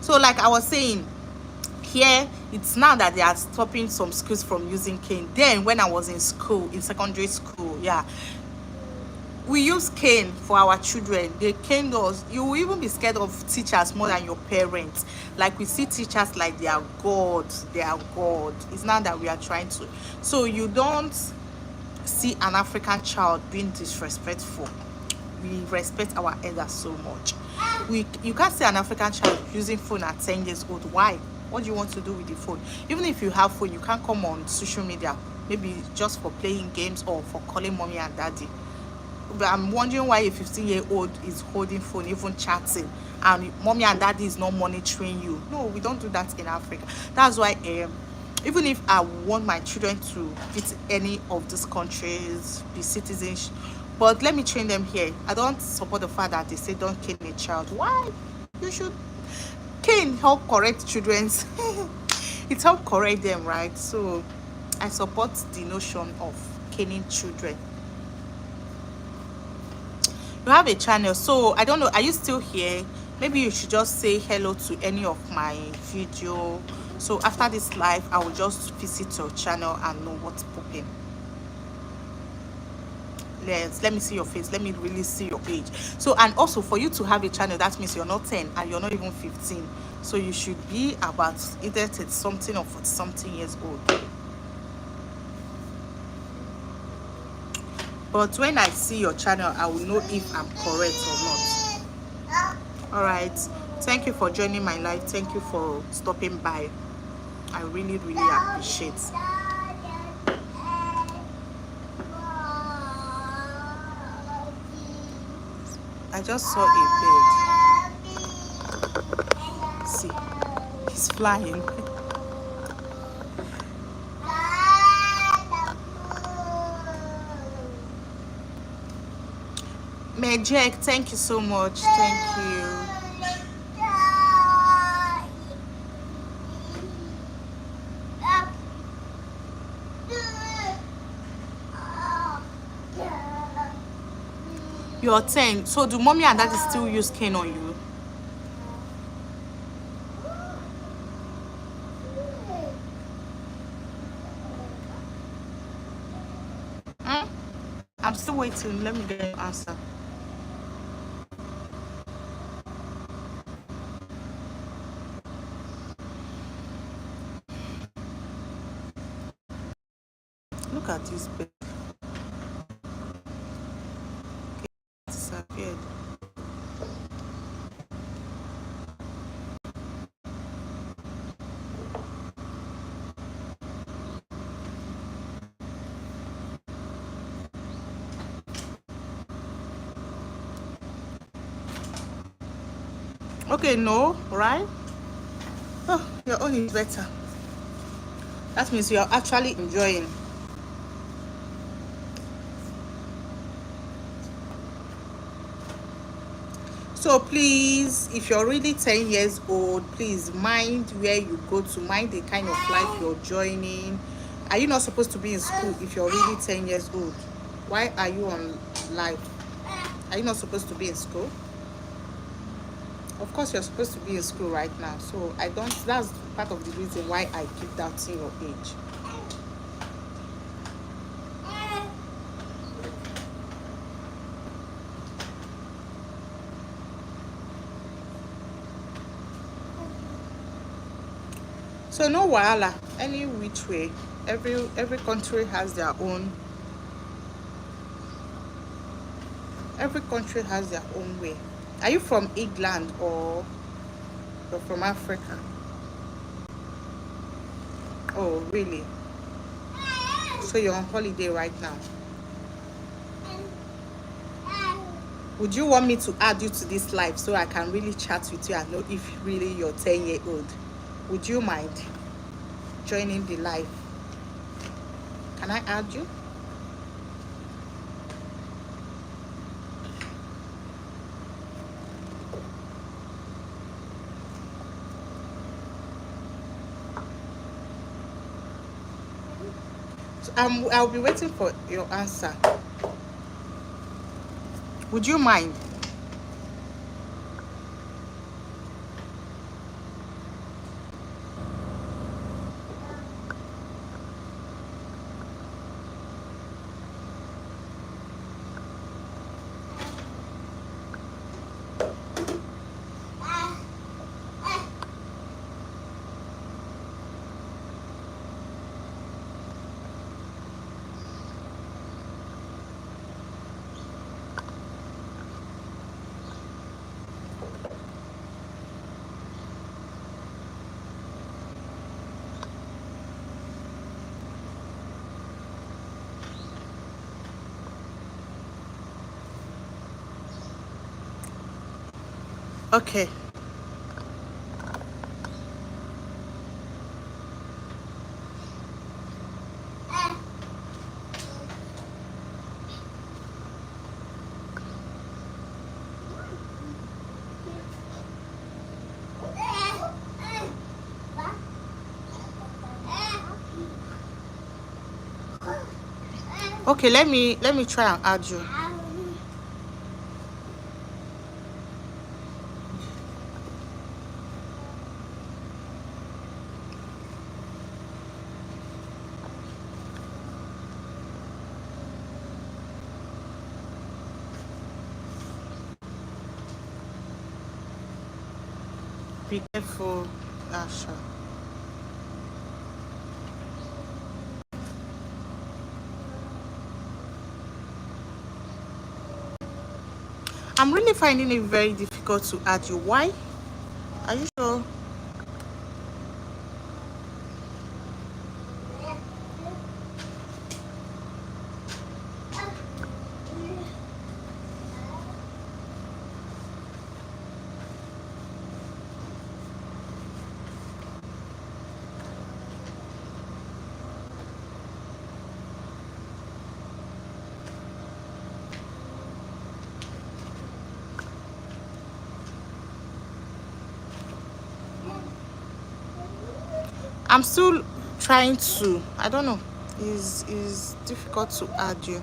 Speaker 1: So like I was saying, here it's now that they are stopping some schools from using cane. Then when I was in school, in secondary school, yeah, we use cane for our children. They caned us. You will even be scared of teachers more than your parents. Like, we see teachers like they are God, they are God. It's not that we are trying to, so you don't see an African child being disrespectful. We respect our elders so much. You can't see an African child using phone at 10 years old. Why? What do you want to do with the phone? Even if you have phone, you can't come on social media, maybe just for playing games or for calling mommy and daddy. But I'm wondering why a 15-year-old is holding phone, even chatting, and mommy and daddy is not monitoring you. No, we don't do that in Africa. That's why even if I want my children to visit any of these countries, be citizens, but let me train them here. I don't support the fact that they say don't cane a child. Why? You should cane, help correct children's it help correct them, right? So I support the notion of caning children. You have a channel, so I don't know, are you still here? Maybe you should just say hello to any of my video, so after this live I will just visit your channel and know what's popping. Let me see your face, let me really see your age. So, and also for you to have a channel, that means you're not 10 and you're not even 15, so you should be about either 30 something or 40 something years old. But when I see your channel, I will know if I'm correct or not. All right, thank you for joining my live. Thank you for stopping by. I really appreciate. I just saw a bird. See, he's flying. Majek, thank you so much. Thank you. You're 10. So do mommy and daddy still use cane on you? I'm still waiting. Let me get an answer. Look at this bed. Disappeared. Okay, no, right? Oh, your own is better. That means you are actually enjoying. So please, if you're really 10 years old, please mind where you go to, mind the kind of life you're joining. Are you not supposed to be in school if you're really 10 years old? Why are you on live? Are you not supposed to be in school? Of course you're supposed to be in school right now, so I don't, that's part of the reason why I keep doubting your age. So no wahala, any which way. Every country has their own. Every country has their own way. Are you from England or you're from Africa? Oh, really? So you're on holiday right now. Would you want me to add you to this live so I can really chat with you and know if really you're 10-year-old? Would you mind joining the live? Can I add you? So, I'll be waiting for your answer. Would you mind? Okay. Okay, let me try and add you. Be careful, Asha. I'm really finding it very difficult to add you. Why? Are you sure? I'm still trying to. I don't know. Is difficult to add you.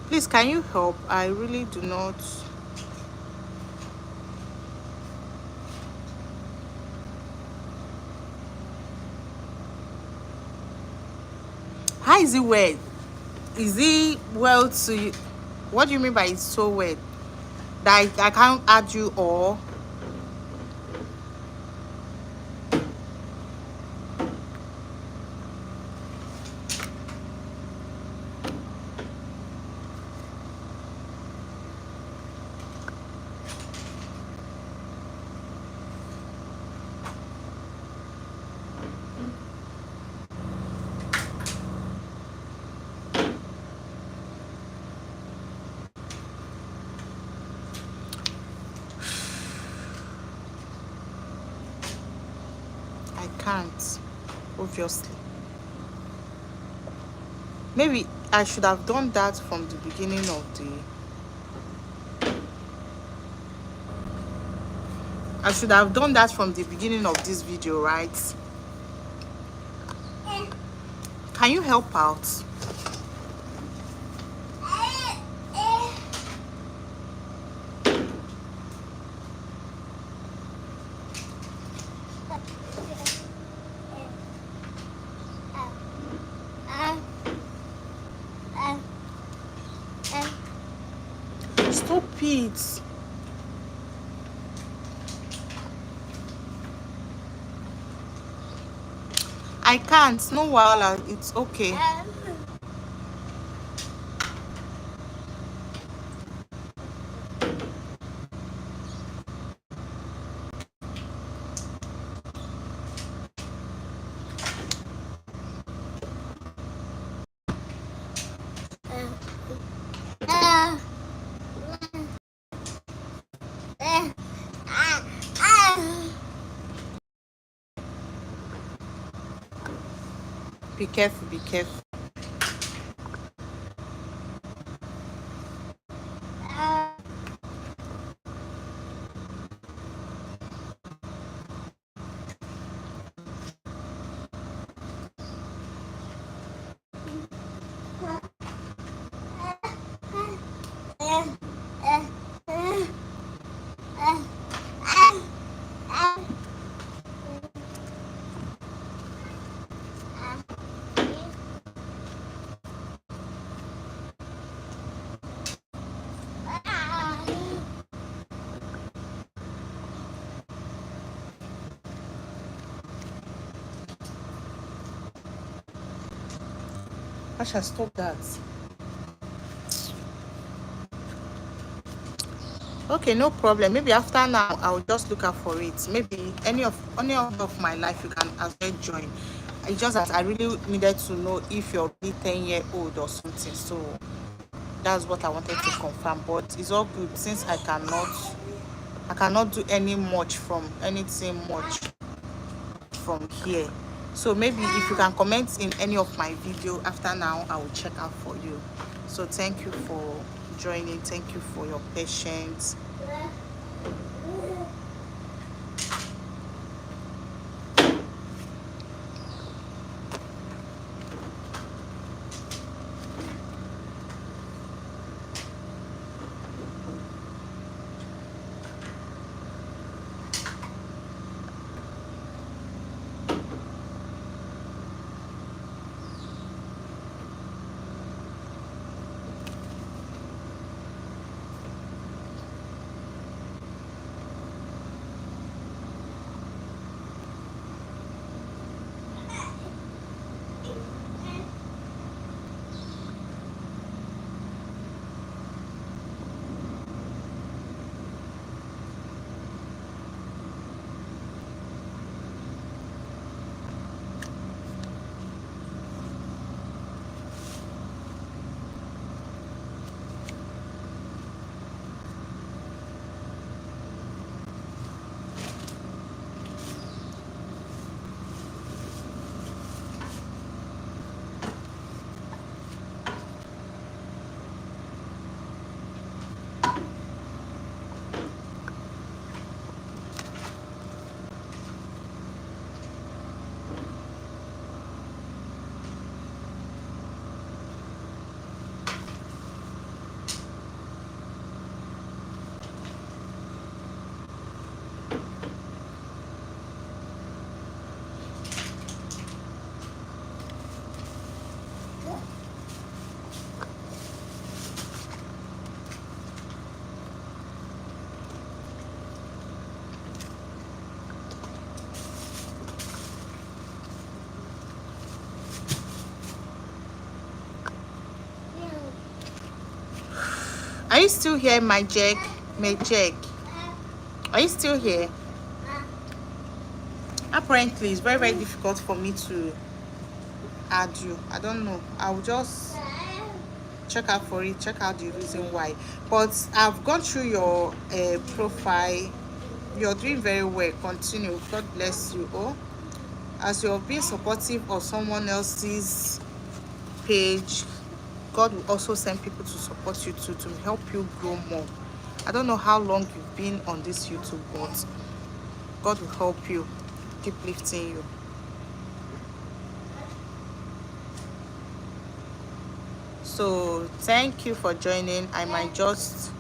Speaker 1: Please, can you help? I really do not. How is it weird? Is it well to you? What do you mean by it's so weird? That I can't add you or I can't, obviously. Maybe I should have done that from the beginning of the. I should have done that from the beginning of this video, right? Can you help out? Stop it. I can't. No wahala. It's okay. Be careful, be careful. I shall stop that. Okay, no problem. Maybe after now I'll just look out for it. Maybe any of my life you can as well join. It's just that I really needed to know if you're really 10-year-old or something. So that's what I wanted to confirm. But it's all good since I cannot do any much from anything much from here. So maybe if you can comment in any of my video after now, I will check out for you. So thank you for joining. Thank you for your patience. Are you still here, my Jack? My Jack? Are you still here? Apparently, it's very, very difficult for me to add you. I don't know. I'll just check out for it, check out the reason why. But I've gone through your profile. You're doing very well. Continue. God bless you. Oh, as you're being supportive of someone else's page, God will also send people to support you too, to help you grow more. I don't know how long you've been on this YouTube, but God will help you, keep lifting you. So thank you for joining. I might just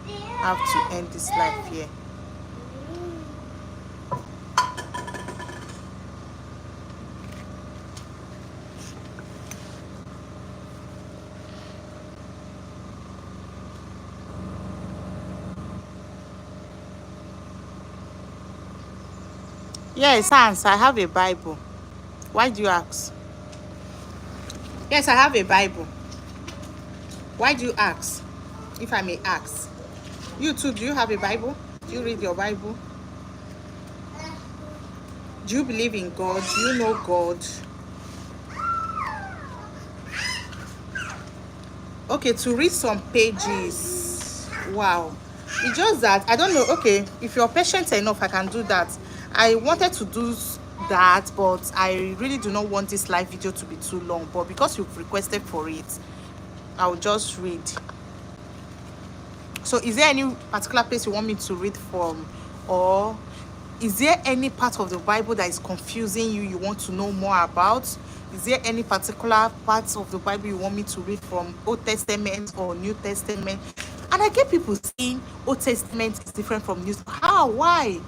Speaker 1: have to end this live here. Yes, Hans, I have a Bible. Why do you ask? Yes, I have a Bible. Why do you ask? If I may ask. You too, do you have a Bible? Do you read your Bible? Do you believe in God? Do you know God? Okay, to read some pages. Wow. It's just that, I don't know. Okay, if you're patient enough, I can do that. I wanted to do that, but I really do not want this live video to be too long. But because you've requested for it, I'll just read. So is there any particular place you want me to read from, or is there any part of the Bible that is confusing you, you want to know more about? Is there any particular parts of the Bible you want me to read from, Old Testament or New Testament? And I get people saying Old Testament is different from New. How? Why?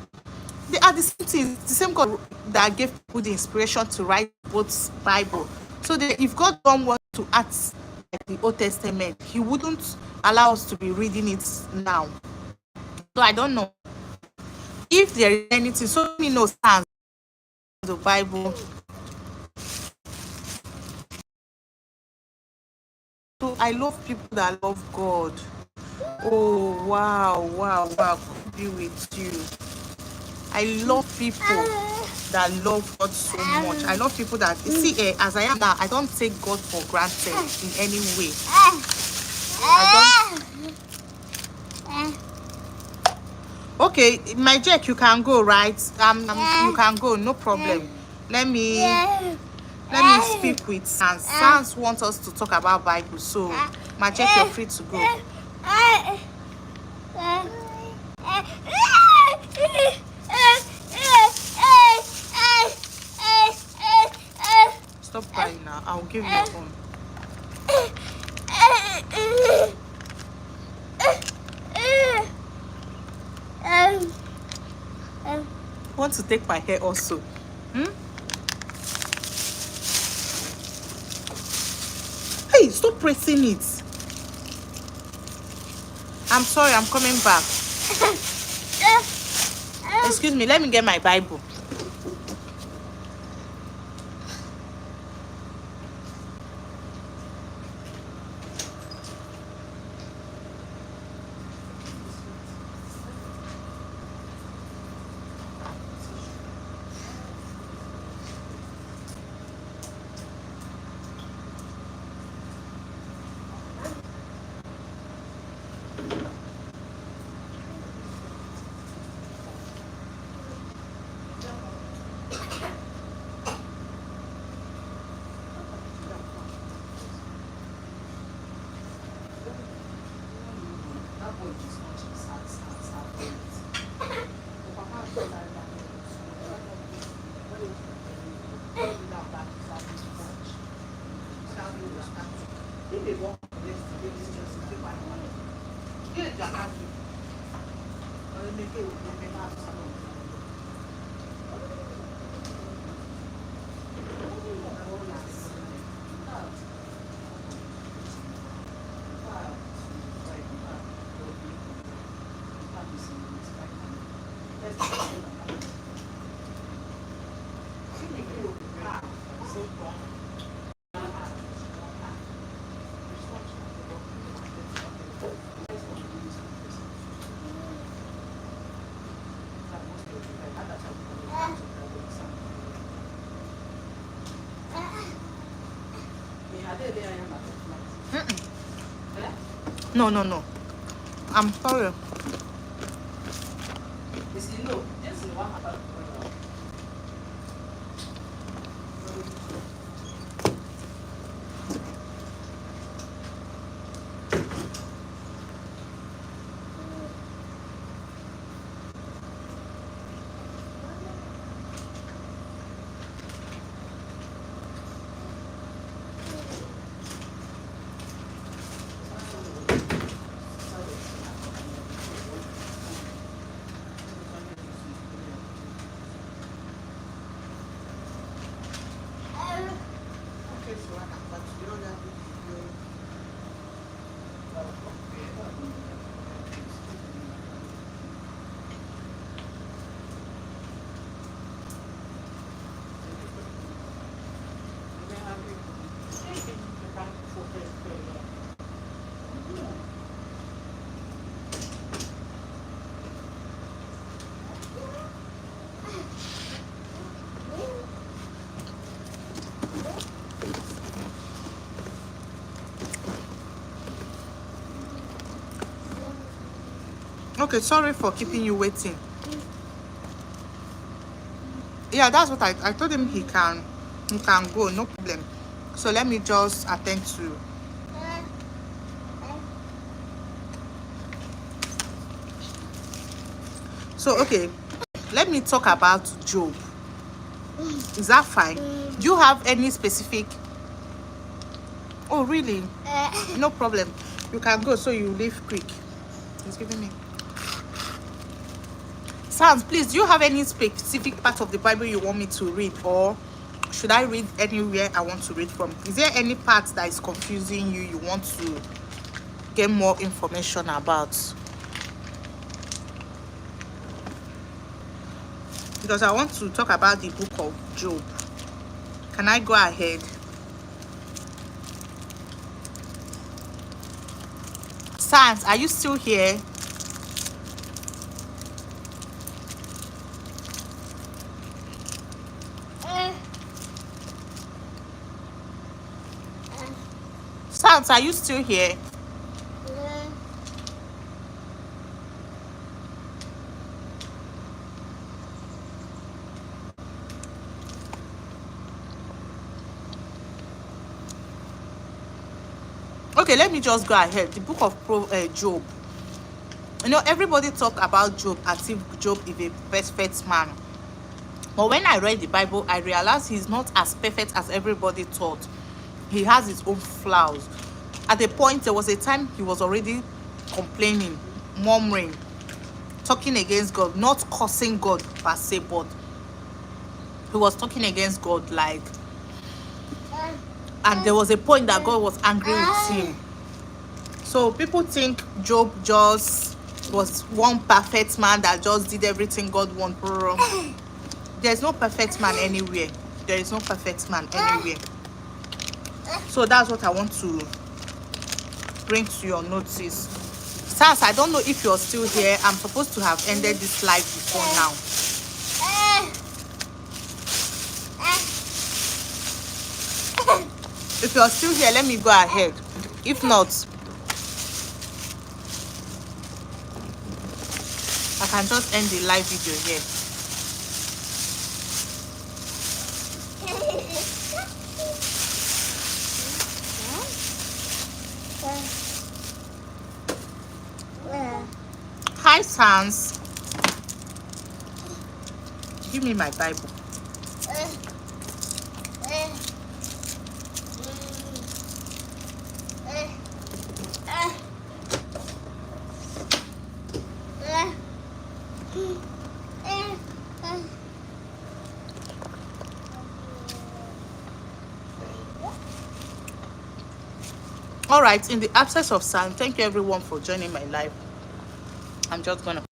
Speaker 1: They are the same thing. The same God that gave people the inspiration to write both Bible. So that if God don't want to act like the Old Testament, He wouldn't allow us to be reading it now. So I don't know if there is anything. So me no stands the Bible. So I love people that love God. Oh wow, wow, wow. Could be with you. I love people that love God so much. I love people that see, as I am now, I don't take God for granted in any way. I don't. Okay, my Jack, you can go, right? You can go, no problem. Let me speak with Sans. Sans wants us to talk about Bible, so my Jack, you're free to go. Stop crying now. I'll give you a phone. Want to take my hair also? Hey, stop pressing it. I'm sorry, I'm coming back. Excuse me, let me get my Bible. No, no, no. I'm sorry. Okay, sorry for keeping you waiting. Yeah, that's what I told him. He can go, no problem. So let me just attend to. So okay, let me talk about Job. Is that fine? Do you have any specific? Oh really? No problem. You can go, so you leave quick. He's giving me. Sans, please, do you have any specific part of the Bible you want me to read, or should I read anywhere I want to read from? Is there any part that is confusing you, you want to get more information about? Because I want to talk about the book of Job. Can I go ahead? Sans, are you still here? Sans, are you still here? Okay, let me just go ahead. The book of Job. You know, everybody talk about Job as if Job is a perfect man. But when I read the Bible, I realized he's not as perfect as everybody thought. He has his own flaws. At a point, there was a time he was already complaining, murmuring, talking against God, not cursing God per se, but he was talking against God, like, and there was a point that God was angry with him. So people think Job just was one perfect man that just did everything God wanted. There's no perfect man anywhere. There is no perfect man anywhere. So that's what I want to bring to your notice. Sans, I don't know if you're still here. I'm supposed to have ended this live before now. If you're still here, let me go ahead. If not, I can just end the live video here. Hi, Sans. Give me my Bible. All right, in the absence of Sans, thank you everyone for joining my live. I'm just gonna